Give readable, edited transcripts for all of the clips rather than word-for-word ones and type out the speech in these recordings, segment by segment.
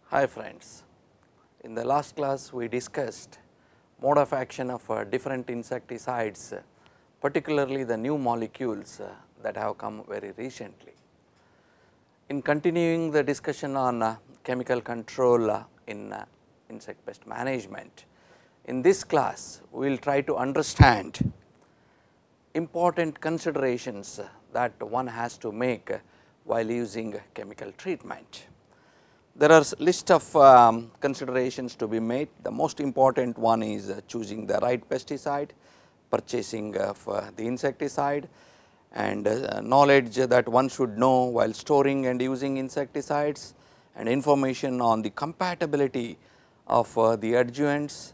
Hi friends, in the last class we discussed mode of action of different insecticides, particularly the new molecules that have come very recently. In continuing the discussion on chemical control in insect pest management, in this class we will try to understand important considerations that one has to make while using chemical treatment. There are list of considerations to be made. The most important one is choosing the right pesticide, purchasing of the insecticide, and knowledge that one should know while storing and using insecticides, and information on the compatibility of the adjuvants,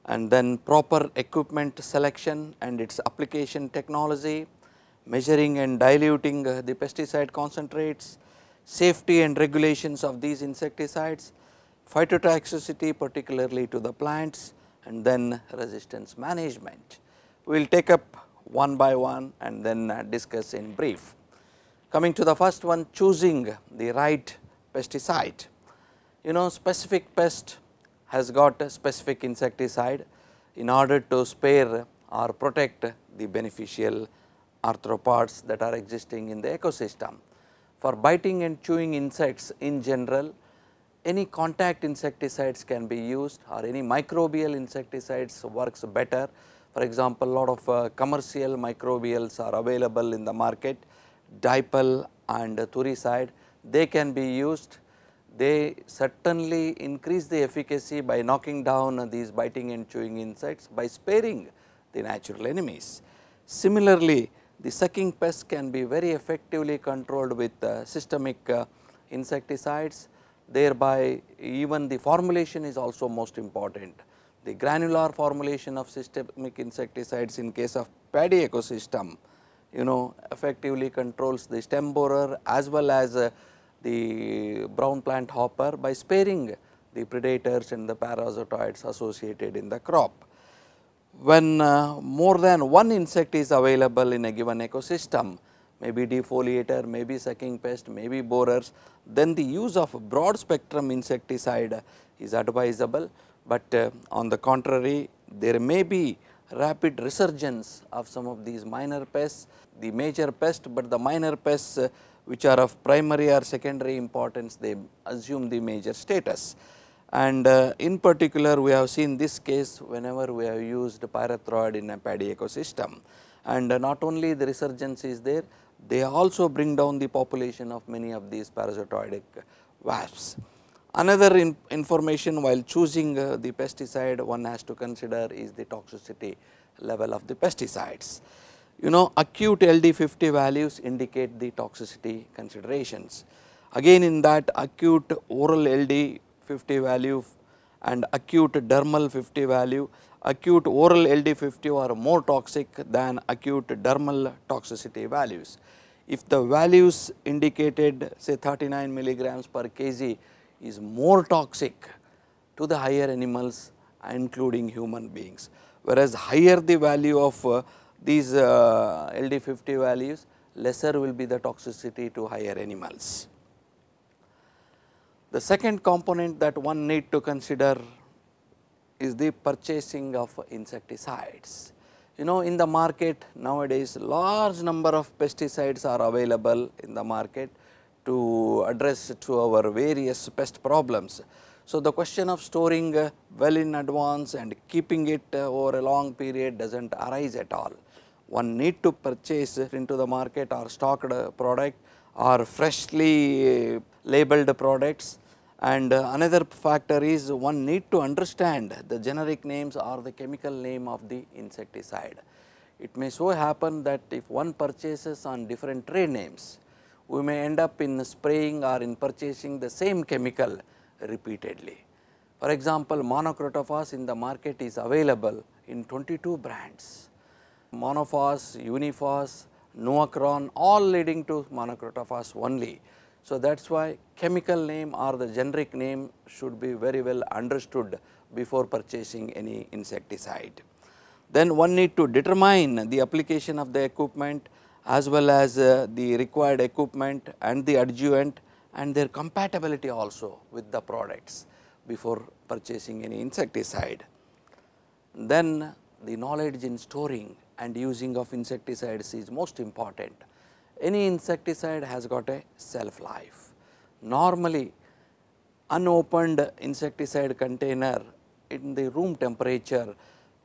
and then proper equipment selection and its application technology, measuring and diluting the pesticide concentrates, safety and regulations of these insecticides, phytotoxicity particularly to the plants, and then resistance management. We will take up one by one and then discuss in brief. Coming to the first one, choosing the right pesticide. You know, specific pest has got a specific insecticide in order to spare or protect the beneficial arthropods that are existing in the ecosystem. For biting and chewing insects in general, any contact insecticides can be used, or any microbial insecticides works better. For example, a lot of commercial microbials are available in the market, dipel and thuricide, they can be used. They certainly increase the efficacy by knocking down these biting and chewing insects by sparing the natural enemies. Similarly, the sucking pests can be very effectively controlled with systemic insecticides, thereby even the formulation is also most important. The granular formulation of systemic insecticides in case of paddy ecosystem, effectively controls the stem borer as well as the brown plant hopper by sparing the predators and the parasitoids associated in the crop. When more than one insect is available in a given ecosystem, maybe defoliator, maybe sucking pest, maybe borers, then the use of broad spectrum insecticide is advisable, but on the contrary, there may be rapid resurgence of some of these minor pests, the major pest, but the minor pests which are of primary or secondary importance, they assume the major status. And in particular, we have seen this case whenever we have used pyrethroid in a paddy ecosystem, and not only the resurgence is there, they also bring down the population of many of these parasitoidic wasps. Another information while choosing the pesticide one has to consider is the toxicity level of the pesticides. Acute LD50 values indicate the toxicity considerations. Again, in that acute oral LD50 value and acute dermal 50 value, acute oral LD50 are more toxic than acute dermal toxicity values. If the values indicated say 39 milligrams per kg is more toxic to the higher animals including human beings, whereas higher the value of these LD50 values, lesser will be the toxicity to higher animals. The second component that one need to consider is the purchasing of insecticides. In the market nowadays, large number of pesticides are available in the market to address to our various pest problems. So, the question of storing well in advance and keeping it over a long period does not arise at all. One need to purchase into the market or stocked product or freshly labeled products. And another factor is one need to understand the generic names or the chemical name of the insecticide. It may so happen that if one purchases on different trade names, we may end up in spraying or in purchasing the same chemical repeatedly. For example, monocrotophos in the market is available in 22 brands. Monophos, Uniphos, Noacron, all leading to monocrotophos only. So, that is why chemical name or the generic name should be very well understood before purchasing any insecticide. Then one need to determine the application of the equipment as well as the required equipment and the adjuvant and their compatibility also with the products before purchasing any insecticide. Then the knowledge in storing and using of insecticides is most important. Any insecticide has got a shelf life. Normally, unopened insecticide container in the room temperature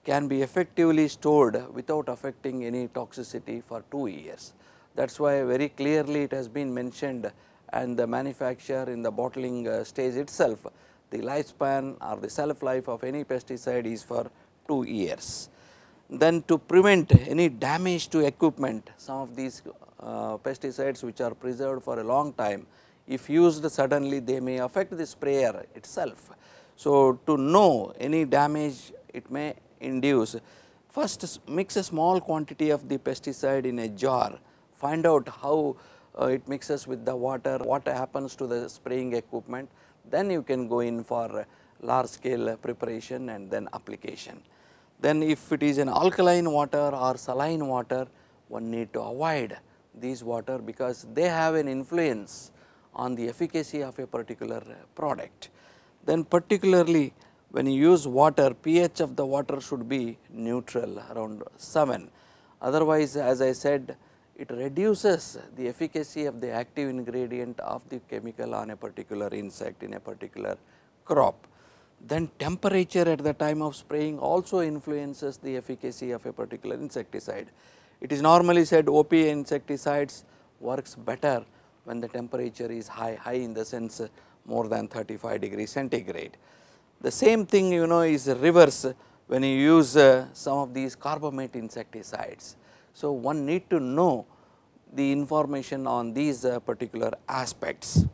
can be effectively stored without affecting any toxicity for 2 years. That is why very clearly it has been mentioned, and the manufacturer in the bottling stage itself, the lifespan or the shelf life of any pesticide is for 2 years. Then to prevent any damage to equipment, some of these pesticides which are preserved for a long time, if used suddenly they may affect the sprayer itself. So, to know any damage it may induce, first mix a small quantity of the pesticide in a jar, find out how it mixes with the water, what happens to the spraying equipment, then you can go in for large scale preparation and then application. Then if it is an alkaline water or saline water, one need to avoid these water because they have an influence on the efficacy of a particular product. Then particularly when you use water, pH of the water should be neutral around 7. Otherwise, as I said, it reduces the efficacy of the active ingredient of the chemical on a particular insect in a particular crop. Then temperature at the time of spraying also influences the efficacy of a particular insecticide. It is normally said OP insecticides works better when the temperature is high in the sense more than 35 degrees centigrade. The same thing is reverse when you use some of these carbamate insecticides. So, one need to know the information on these particular aspects.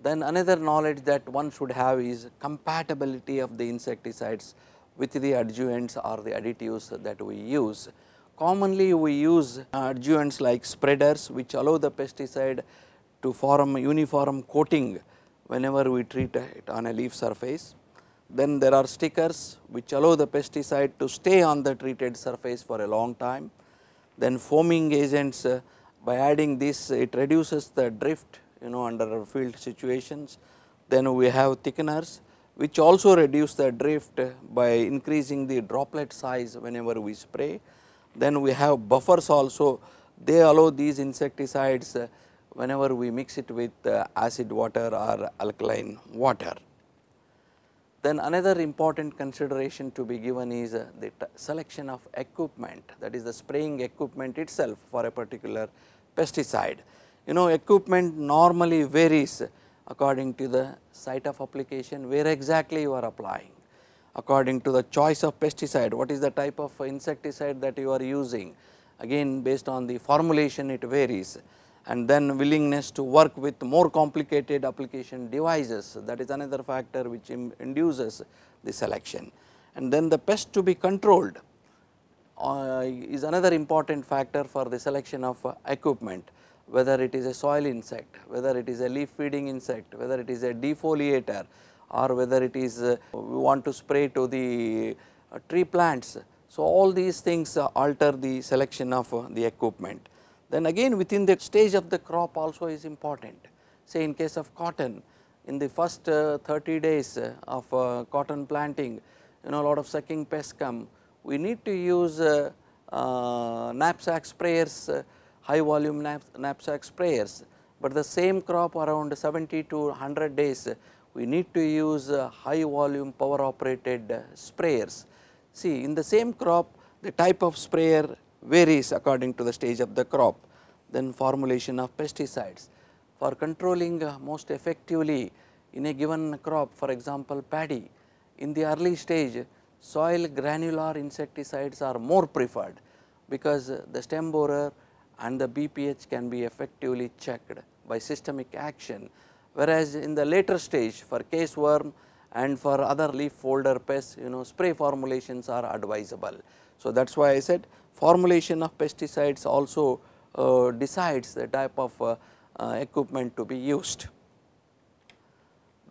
Then another knowledge that one should have is compatibility of the insecticides with the adjuvants or the additives that we use. Commonly we use adjuvants like spreaders which allow the pesticide to form uniform coating whenever we treat it on a leaf surface. Then there are stickers which allow the pesticide to stay on the treated surface for a long time. Then foaming agents, by adding this it reduces the drift under field situations. Then we have thickeners which also reduce the drift by increasing the droplet size whenever we spray. Then we have buffers also, they allow these insecticides whenever we mix it with acid water or alkaline water. Then another important consideration to be given is the selection of equipment, that is the spraying equipment itself for a particular pesticide. Equipment normally varies according to the site of application, where exactly you are applying, according to the choice of pesticide, what is the type of insecticide that you are using, again based on the formulation it varies, and then willingness to work with more complicated application devices, that is another factor which induces the selection. And then the pest to be controlled is another important factor for the selection of equipment, whether it is a soil insect, whether it is a leaf feeding insect, whether it is a defoliator, or whether it is we want to spray to the tree plants. So, all these things alter the selection of the equipment. Then again within the stage of the crop also is important. Say in case of cotton, in the first 30 days of cotton planting, a lot of sucking pests come. We need to use knapsack sprayers, high volume knapsack sprayers, but the same crop around 70 to 100 days we need to use high volume power operated sprayers. See, in the same crop the type of sprayer varies according to the stage of the crop. Then formulation of pesticides for controlling most effectively in a given crop, for example paddy, in the early stage soil granular insecticides are more preferred because the stem borer and the BPH can be effectively checked by systemic action, whereas in the later stage for caseworm and for other leaf folder pests, spray formulations are advisable. So, that is why I said formulation of pesticides also decides the type of equipment to be used.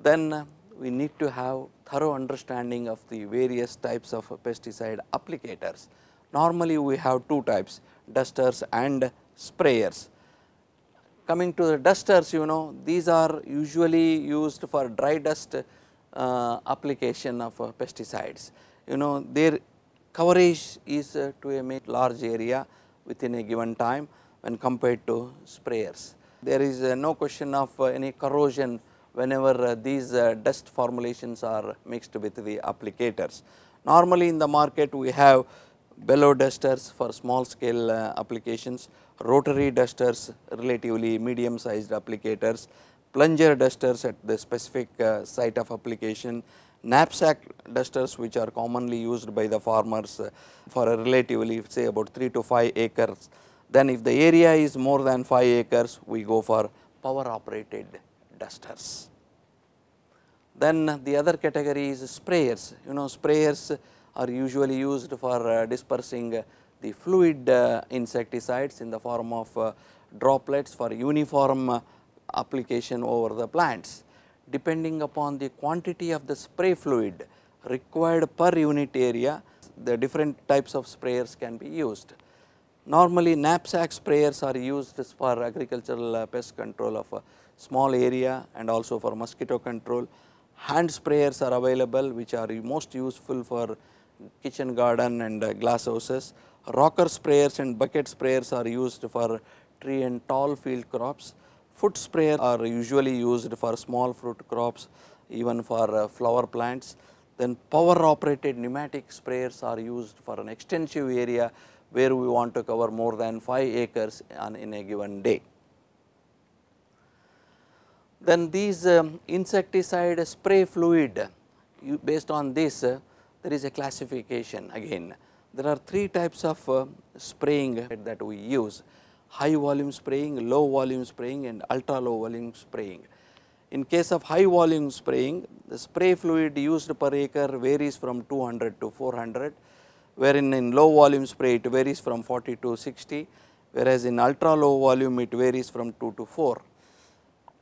Then we need to have thorough understanding of the various types of pesticide applicators. Normally we have two types, dusters and sprayers. Coming to the dusters, these are usually used for dry dust application of pesticides. Their coverage is to a large area within a given time when compared to sprayers. There is no question of any corrosion whenever these dust formulations are mixed with the applicators. Normally in the market we have bellow dusters for small scale applications, rotary dusters relatively medium sized applicators, plunger dusters at the specific site of application, knapsack dusters which are commonly used by the farmers for a relatively say about 3 to 5 acres. Then if the area is more than 5 acres, we go for power operated dusters. Then the other category is sprayers. Sprayers are usually used for dispersing the fluid insecticides in the form of droplets for uniform application over the plants. Depending upon the quantity of the spray fluid required per unit area, the different types of sprayers can be used. Normally knapsack sprayers are used for agricultural pest control of a small area and also for mosquito control. Hand sprayers are available which are most useful for kitchen garden and glass houses. Rocker sprayers and bucket sprayers are used for tree and tall field crops. Foot sprayers are usually used for small fruit crops, even for flower plants. Then power operated pneumatic sprayers are used for an extensive area where we want to cover more than 5 acres in a given day. Then these insecticide spray fluid, based on this there is a classification again. There are 3 types of spraying that we use: high volume spraying, low volume spraying and ultra low volume spraying. In case of high volume spraying, the spray fluid used per acre varies from 200 to 400, wherein in low volume spray it varies from 40 to 60, whereas in ultra low volume it varies from 2 to 4.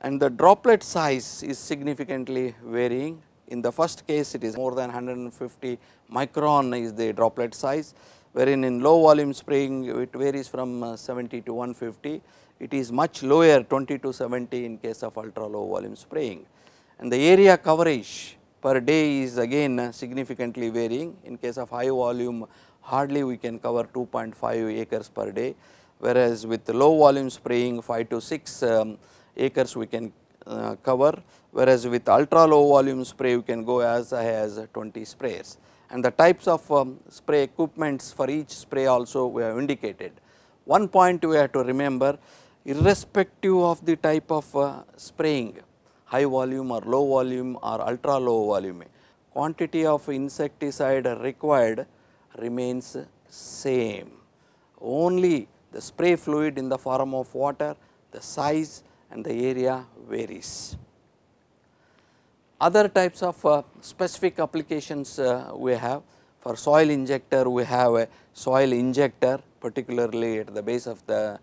And the droplet size is significantly varying. In the first case it is more than 150 micron is the droplet size, wherein in low volume spraying it varies from 70 to 150. It is much lower, 20 to 70 in case of ultra low volume spraying. And the area coverage per day is again significantly varying. In case of high volume, hardly we can cover 2.5 acres per day, whereas with low volume spraying 5 to 6 acres we can cover, whereas with ultra low volume spray we can go as high as 20 sprays. And the types of spray equipments for each spray also we have indicated. One point we have to remember, irrespective of the type of spraying, high volume or low volume or ultra low volume, quantity of insecticide required remains same. Only the spray fluid in the form of water, the size and the area varies. Other types of specific applications we have. For soil injector, we have a soil injector, particularly at the base of the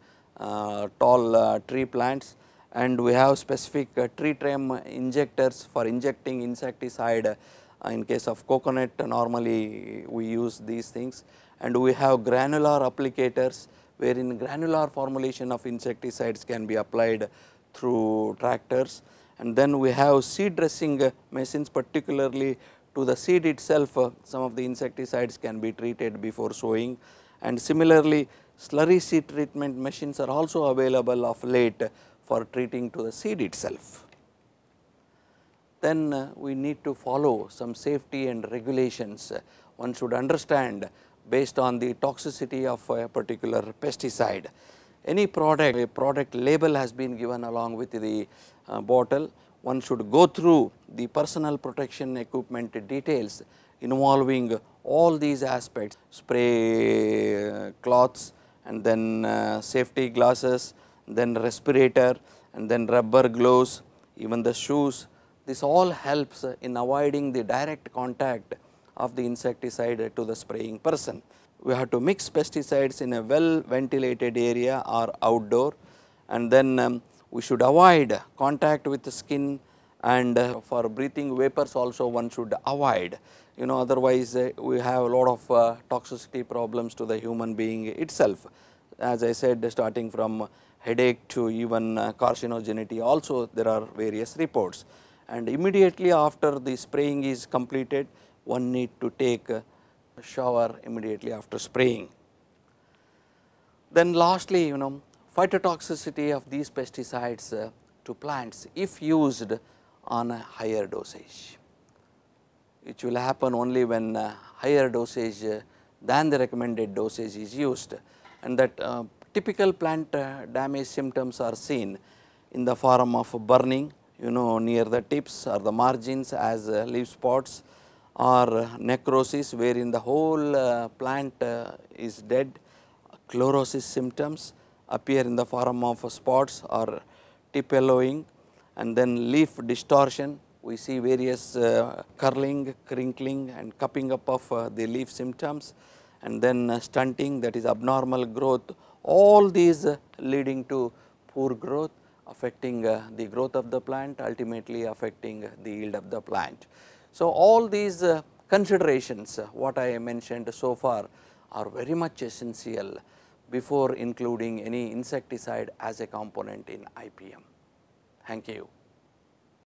tall tree plants, and we have specific tree trim injectors for injecting insecticide. In case of coconut, normally we use these things, and we have granular applicators, wherein granular formulation of insecticides can be applied through tractors. And then we have seed dressing machines, particularly to the seed itself, some of the insecticides can be treated before sowing, and similarly slurry seed treatment machines are also available of late for treating to the seed itself. Then we need to follow some safety and regulations. One should understand based on the toxicity of a particular pesticide. Any product, a product label has been given along with the bottle. One should go through the personal protection equipment details involving all these aspects: spray cloths, and then safety glasses, then respirator, and then rubber gloves, even the shoes. This all helps in avoiding the direct contact of the insecticide to the spraying person. We have to mix pesticides in a well ventilated area or outdoor, and then we should avoid contact with the skin, and for breathing vapors also one should avoid. Otherwise we have a lot of toxicity problems to the human being itself. As I said, starting from headache to even carcinogenity, also there are various reports. And immediately after the spraying is completed, one need to take a shower immediately after spraying. Then lastly, phytotoxicity of these pesticides to plants if used on a higher dosage, which will happen only when higher dosage than the recommended dosage is used, and that typical plant damage symptoms are seen in the form of burning near the tips or the margins as leaf spots, or necrosis wherein the whole plant is dead. Chlorosis symptoms appear in the form of spots or tip yellowing, and then leaf distortion. We see various curling, crinkling and cupping up of the leaf symptoms, and then stunting, that is abnormal growth. All these leading to poor growth, affecting the growth of the plant, ultimately affecting the yield of the plant. So, all these considerations what I mentioned so far are very much essential before including any insecticide as a component in IPM. Thank you.